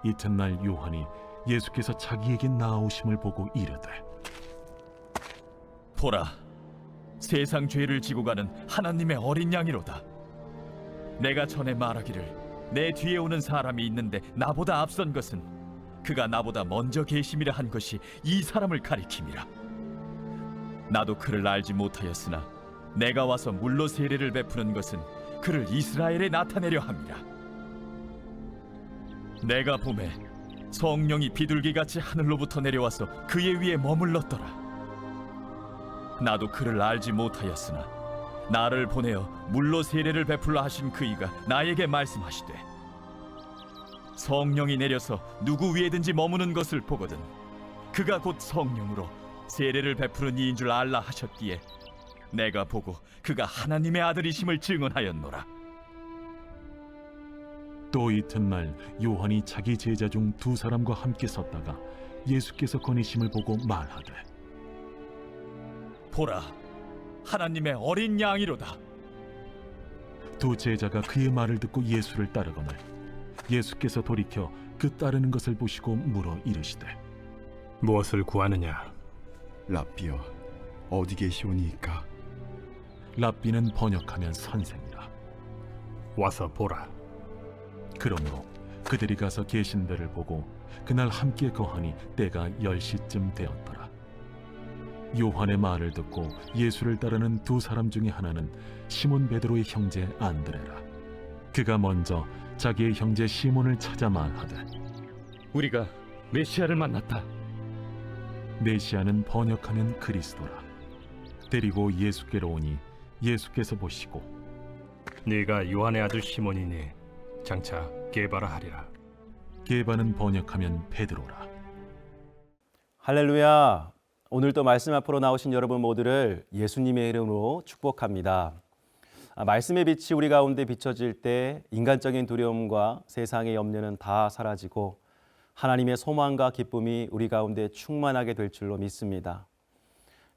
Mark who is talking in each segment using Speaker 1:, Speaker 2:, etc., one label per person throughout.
Speaker 1: 이튿날 요한이 예수께서 자기에게 나아오심을 보고 이르되,
Speaker 2: 보라, 세상 죄를 지고 가는 하나님의 어린 양이로다. 내가 전에 말하기를 내 뒤에 오는 사람이 있는데 나보다 앞선 것은 그가 나보다 먼저 계심이라 한 것이 이 사람을 가리킴이라. 나도 그를 알지 못하였으나 내가 와서 물로 세례를 베푸는 것은 그를 이스라엘에 나타내려 함이라. 내가 보매 성령이 비둘기같이 하늘로부터 내려와서 그의 위에 머물렀더라. 나도 그를 알지 못하였으나 나를 보내어 물로 세례를 베풀라 하신 그이가 나에게 말씀하시되, 성령이 내려서 누구 위에든지 머무는 것을 보거든 그가 곧 성령으로 세례를 베푸는 이인 줄 알라 하셨기에 내가 보고 그가 하나님의 아들이심을 증언하였노라.
Speaker 1: 또 이튿날 요한이 자기 제자 중 두 사람과 함께 섰다가 예수께서 거니심을 보고 말하되,
Speaker 2: 보라, 하나님의 어린 양이로다.
Speaker 1: 두 제자가 그의 말을 듣고 예수를 따르거늘 예수께서 돌이켜 그 따르는 것을 보시고 물어 이르시되,
Speaker 3: 무엇을 구하느냐?
Speaker 4: 랍비여, 어디 계시오니이까?
Speaker 1: 랍비는 번역하면 선생이라.
Speaker 3: 와서 보라.
Speaker 1: 그러므로 그들이 가서 계신 데를 보고 그날 함께 거하니 때가 10시쯤 되었더라. 요한의 말을 듣고 예수를 따르는 두 사람 중에 하나는 시몬 베드로의 형제 안드레라. 그가 먼저 자기의 형제 시몬을 찾아 말하되,
Speaker 3: 우리가 메시아를 만났다.
Speaker 1: 메시아는 번역하면 그리스도라. 데리고 예수께로 오니 예수께서 보시고,
Speaker 3: 네가 요한의 아들 시몬이니 장차 게바라 하리라.
Speaker 1: 게바는 번역하면 베드로라.
Speaker 5: 할렐루야. 오늘도 말씀 앞으로 나오신 여러분 모두를 예수님의 이름으로 축복합니다. 말씀의 빛이 우리 가운데 비춰질 때 인간적인 두려움과 세상의 염려는 다 사라지고 하나님의 소망과 기쁨이 우리 가운데 충만하게 될 줄로 믿습니다.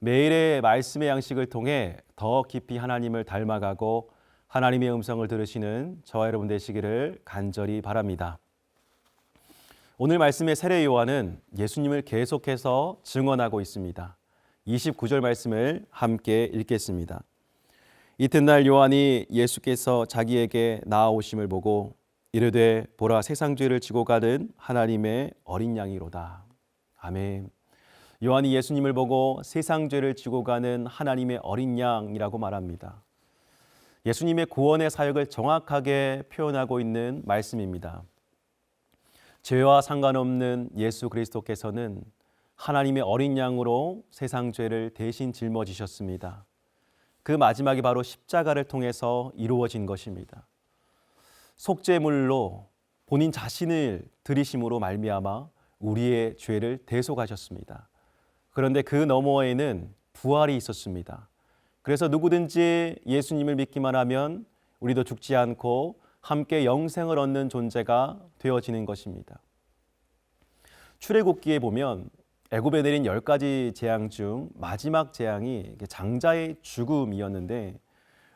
Speaker 5: 매일의 말씀의 양식을 통해 더 깊이 하나님을 닮아가고 하나님의 음성을 들으시는 저와 여러분 되시기를 간절히 바랍니다. 오늘 말씀의 세례 요한은 예수님을 계속해서 증언하고 있습니다. 29절 말씀을 함께 읽겠습니다. 이튿날 요한이 예수께서 자기에게 나아오심을 보고 이르되, 보라, 세상 죄를 지고 가는 하나님의 어린 양이로다. 아멘. 요한이 예수님을 보고 세상 죄를 지고 가는 하나님의 어린 양이라고 말합니다. 예수님의 구원의 사역을 정확하게 표현하고 있는 말씀입니다. 죄와 상관없는 예수 그리스도께서는 하나님의 어린 양으로 세상 죄를 대신 짊어지셨습니다. 그 마지막이 바로 십자가를 통해서 이루어진 것입니다. 속죄물로 본인 자신을 들이심으로 말미암아 우리의 죄를 대속하셨습니다. 그런데 그 너머에는 부활이 있었습니다. 그래서 누구든지 예수님을 믿기만 하면 우리도 죽지 않고 함께 영생을 얻는 존재가 되어지는 것입니다. 출애굽기에 보면 애굽에 내린 10가지 재앙 중 마지막 재앙이 장자의 죽음이었는데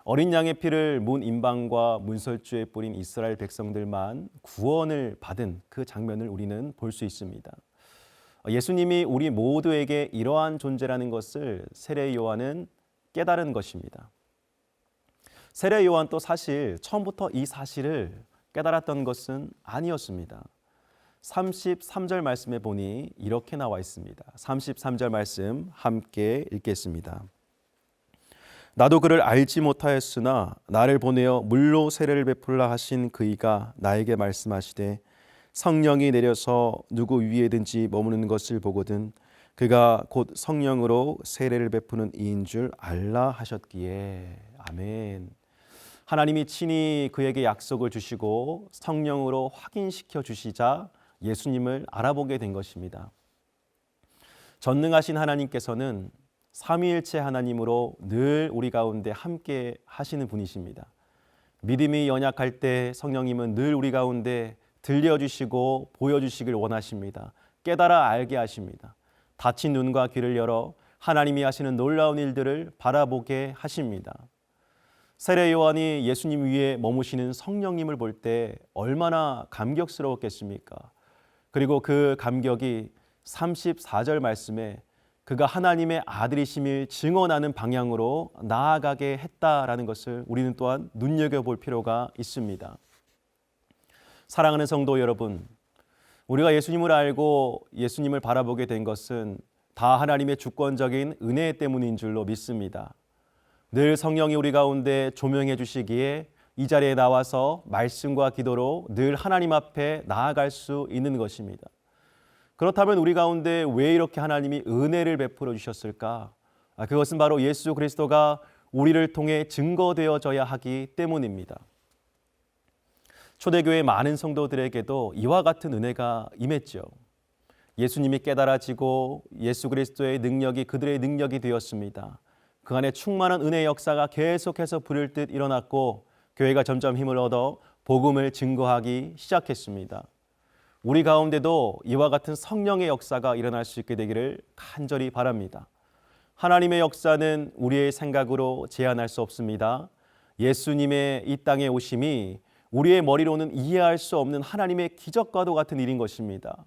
Speaker 5: 어린 양의 피를 문 임방과 문설주에 뿌린 이스라엘 백성들만 구원을 받은 그 장면을 우리는 볼 수 있습니다. 예수님이 우리 모두에게 이러한 존재라는 것을 세례 요한은 깨달은 것입니다. 세례 요한 또 사실 처음부터 이 사실을 깨달았던 것은 아니었습니다. 33절 말씀에 보니 이렇게 나와 있습니다. 33절 말씀 함께 읽겠습니다. 나도 그를 알지 못하였으나 나를 보내어 물로 세례를 베풀라 하신 그이가 나에게 말씀하시되, 성령이 내려서 누구 위에든지 머무는 것을 보거든 그가 곧 성령으로 세례를 베푸는 이인 줄 알라 하셨기에. 아멘. 하나님이 친히 그에게 약속을 주시고 성령으로 확인시켜 주시자 예수님을 알아보게 된 것입니다. 전능하신 하나님께서는 삼위일체 하나님으로 늘 우리 가운데 함께 하시는 분이십니다. 믿음이 연약할 때 성령님은 늘 우리 가운데 들려주시고 보여주시길 원하십니다. 깨달아 알게 하십니다. 닫힌 눈과 귀를 열어 하나님이 하시는 놀라운 일들을 바라보게 하십니다. 세례 요한이 예수님 위에 머무시는 성령님을 볼 때 얼마나 감격스러웠겠습니까? 그리고 그 감격이 34절 말씀에 그가 하나님의 아들이심을 증언하는 방향으로 나아가게 했다라는 것을 우리는 또한 눈여겨볼 필요가 있습니다. 사랑하는 성도 여러분, 우리가 예수님을 알고 예수님을 바라보게 된 것은 다 하나님의 주권적인 은혜 때문인 줄로 믿습니다. 늘 성령이 우리 가운데 조명해 주시기에 이 자리에 나와서 말씀과 기도로 늘 하나님 앞에 나아갈 수 있는 것입니다. 그렇다면 우리 가운데 왜 이렇게 하나님이 은혜를 베풀어 주셨을까? 그것은 바로 예수 그리스도가 우리를 통해 증거되어져야 하기 때문입니다. 초대교회 많은 성도들에게도 이와 같은 은혜가 임했죠. 예수님이 깨달아지고 예수 그리스도의 능력이 그들의 능력이 되었습니다. 그 안에 충만한 은혜의 역사가 계속해서 부를 듯 일어났고 교회가 점점 힘을 얻어 복음을 증거하기 시작했습니다. 우리 가운데도 이와 같은 성령의 역사가 일어날 수 있게 되기를 간절히 바랍니다. 하나님의 역사는 우리의 생각으로 제한할 수 없습니다. 예수님의 이 땅에 오심이 우리의 머리로는 이해할 수 없는 하나님의 기적과도 같은 일인 것입니다.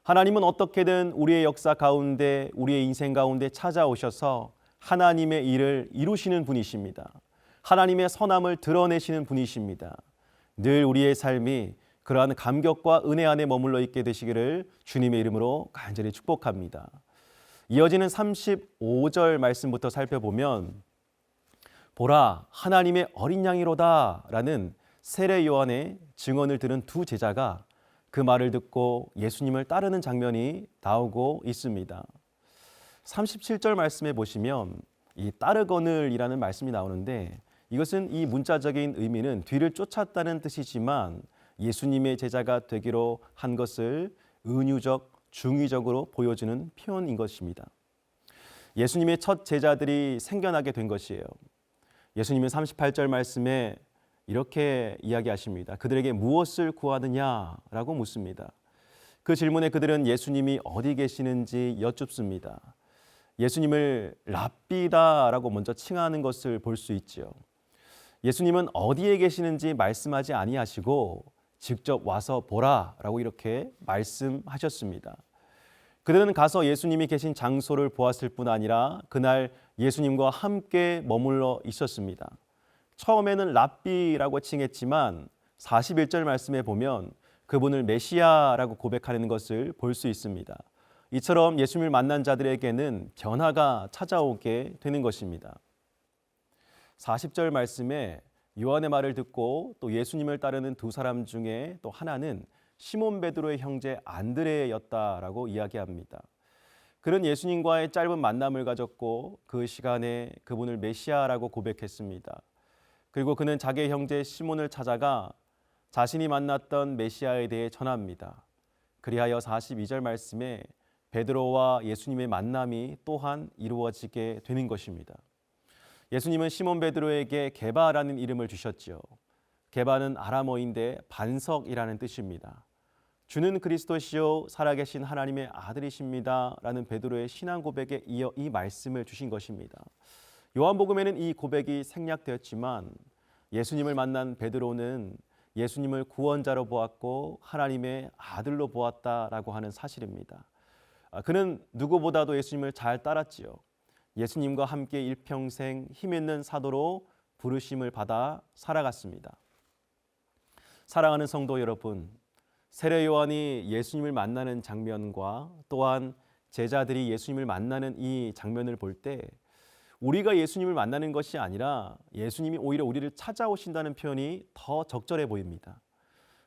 Speaker 5: 하나님은 어떻게든 우리의 역사 가운데, 우리의 인생 가운데 찾아오셔서 하나님의 일을 이루시는 분이십니다. 하나님의 선함을 드러내시는 분이십니다. 늘 우리의 삶이 그러한 감격과 은혜 안에 머물러 있게 되시기를 주님의 이름으로 간절히 축복합니다. 이어지는 35절 말씀부터 살펴보면 보라 하나님의 어린 양이로다 라는 세례 요한의 증언을 들은 두 제자가 그 말을 듣고 예수님을 따르는 장면이 나오고 있습니다. 37절 말씀에 보시면 이 따르거늘이라는 말씀이 나오는데 이것은 이 문자적인 의미는 뒤를 쫓았다는 뜻이지만 예수님의 제자가 되기로 한 것을 은유적, 중의적으로 보여주는 표현인 것입니다. 예수님의 첫 제자들이 생겨나게 된 것이에요. 예수님은 38절 말씀에 이렇게 이야기하십니다. 그들에게 무엇을 구하느냐라고 묻습니다. 그 질문에 그들은 예수님이 어디 계시는지 여쭙습니다. 예수님을 랍비다라고 먼저 칭하는 것을 볼 수 있죠. 예수님은 어디에 계시는지 말씀하지 아니하시고 직접 와서 보라라고 이렇게 말씀하셨습니다. 그들은 가서 예수님이 계신 장소를 보았을 뿐 아니라 그날 예수님과 함께 머물러 있었습니다. 처음에는 랍비라고 칭했지만 41절 말씀에 보면 그분을 메시아라고 고백하는 것을 볼 수 있습니다. 이처럼 예수님을 만난 자들에게는 변화가 찾아오게 되는 것입니다. 40절 말씀에 요한의 말을 듣고 또 예수님을 따르는 두 사람 중에 또 하나는 시몬 베드로의 형제 안드레였다라고 이야기합니다. 그는 예수님과의 짧은 만남을 가졌고 그 시간에 그분을 메시아라고 고백했습니다. 그리고 그는 자기의 형제 시몬을 찾아가 자신이 만났던 메시아에 대해 전합니다. 그리하여 42절 말씀에 베드로와 예수님의 만남이 또한 이루어지게 되는 것입니다. 예수님은 시몬 베드로에게 게바라는 이름을 주셨죠. 게바는 아람어인데 반석이라는 뜻입니다. 주는 그리스도시요 살아계신 하나님의 아들이십니다 라는 베드로의 신앙 고백에 이어 이 말씀을 주신 것입니다. 요한복음에는 이 고백이 생략되었지만 예수님을 만난 베드로는 예수님을 구원자로 보았고 하나님의 아들로 보았다라고 하는 사실입니다. 그는 누구보다도 예수님을 잘 따랐지요. 예수님과 함께 일평생 힘있는 사도로 부르심을 받아 살아갔습니다. 사랑하는 성도 여러분, 세례 요한이 예수님을 만나는 장면과 또한 제자들이 예수님을 만나는 이 장면을 볼 때 우리가 예수님을 만나는 것이 아니라 예수님이 오히려 우리를 찾아오신다는 표현이 더 적절해 보입니다.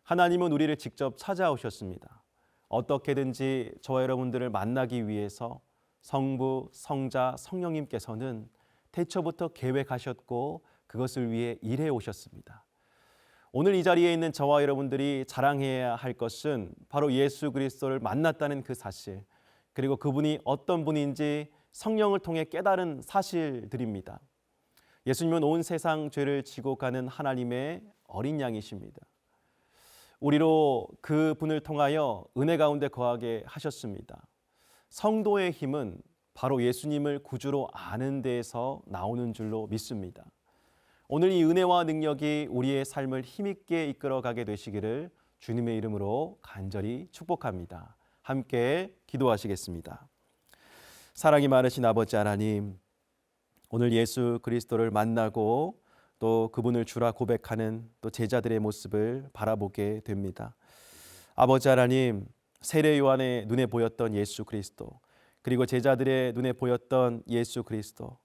Speaker 5: 하나님은 우리를 직접 찾아오셨습니다. 어떻게든지 저와 여러분들을 만나기 위해서 성부, 성자, 성령님께서는 태초부터 계획하셨고 그것을 위해 일해 오셨습니다. 오늘 이 자리에 있는 저와 여러분들이 자랑해야 할 것은 바로 예수 그리스도를 만났다는 그 사실, 그리고 그분이 어떤 분인지 성령을 통해 깨달은 사실들입니다. 예수님은 온 세상 죄를 지고 가는 하나님의 어린 양이십니다. 우리로 그 분을 통하여 은혜 가운데 거하게 하셨습니다. 성도의 힘은 바로 예수님을 구주로 아는 데에서 나오는 줄로 믿습니다. 오늘 이 은혜와 능력이 우리의 삶을 힘있게 이끌어가게 되시기를 주님의 이름으로 간절히 축복합니다. 함께 기도하시겠습니다. 사랑이 많으신 아버지 하나님, 오늘 예수 그리스도를 만나고 또 그분을 주라 고백하는 또 제자들의 모습을 바라보게 됩니다. 아버지 하나님, 세례 요한의 눈에 보였던 예수 그리스도, 그리고 제자들의 눈에 보였던 예수 그리스도,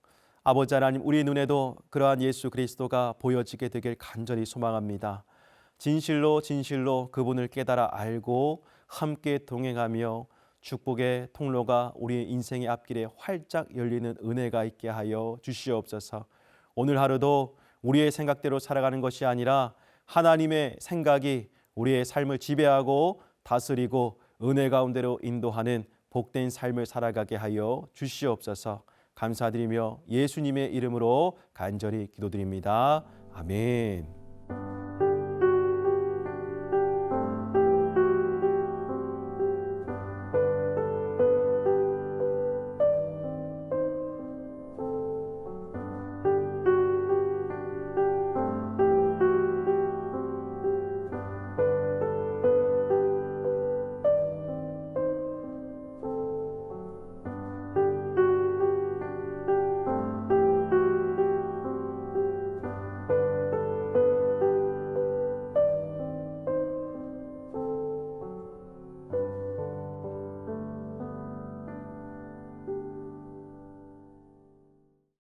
Speaker 5: 아버지 하나님, 우리 눈에도 그러한 예수 그리스도가 보여지게 되길 간절히 소망합니다. 진실로 진실로 그분을 깨달아 알고 함께 동행하며 축복의 통로가 우리 인생의 앞길에 활짝 열리는 은혜가 있게 하여 주시옵소서. 오늘 하루도 우리의 생각대로 살아가는 것이 아니라 하나님의 생각이 우리의 삶을 지배하고 다스리고 은혜 가운데로 인도하는 복된 삶을 살아가게 하여 주시옵소서. 감사드리며 예수님의 이름으로 간절히 기도드립니다. 아멘.